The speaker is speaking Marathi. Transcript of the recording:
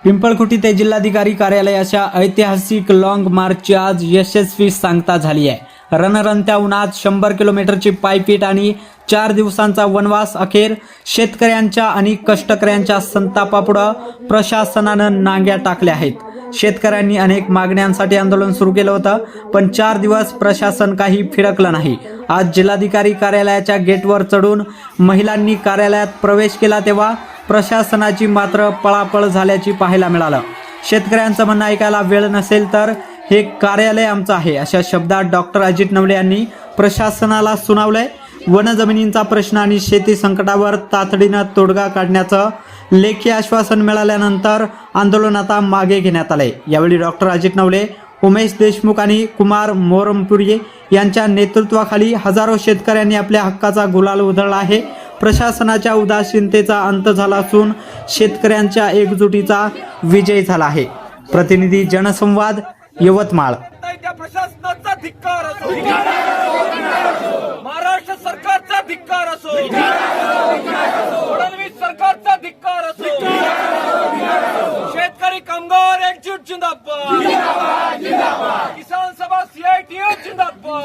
पिंपळखुटी ते जिल्हाधिकारी कार्यालयाच्या ऐतिहासिक लॉंग मार्चची आज यशस्वी सांगता झाली आहे. रणरणत्या उन्हात 100 किलोमीटरची पायपीट आणि 4 दिवसांचा वनवास अखेर शेतकऱ्यांच्या आणि कष्टकऱ्यांच्या संतापापुढे प्रशासनानं नांग्या टाकल्या आहेत. शेतकऱ्यांनी अनेक मागण्यांसाठी आंदोलन सुरू केलं होतं, पण 4 दिवस प्रशासन काही फिरकलं नाही. आज जिल्हाधिकारी कार्यालयाच्या गेटवर चढून महिलांनी कार्यालयात प्रवेश केला तेव्हा प्रशासनाची मात्र पळापळ झाल्याची पाहायला मिळालं. शेतकऱ्यांचं म्हणणं ऐकायला वेळ नसेल तर हे कार्यालय आमचं आहे अशा शब्दात डॉक्टर अजित नवले यांनी प्रशासनाला सुनावलंय. वन जमिनींचा प्रश्न आणि शेती संकटावर तातडीनं तोडगा काढण्याचं लेखी आश्वासन मिळाल्यानंतर आंदोलन आता मागे घेण्यात आलंय. यावेळी डॉक्टर अजित नवले, उमेश देशमुख आणि कुमार मोरमपुरी यांच्या नेतृत्वाखाली हजारो शेतकऱ्यांनी आपल्या हक्काचा गुलाल उधळला आहे. प्रशासनाच्या उदासीनतेचा अंत झाला असून शेतकऱ्यांच्या एकजुटीचा विजय झाला आहे. प्रतिनिधी जनसंवाद, यवतमाळ. प्रशासनाचा धिक्कार असो, महाराष्ट्र सरकारचा धिक्कार असो, फडणवीस सरकारचा धिक्कार असो, शेतकरी कामगार एकजूट जिंदाबाद, किसान सभा CITU जिंदाबाद.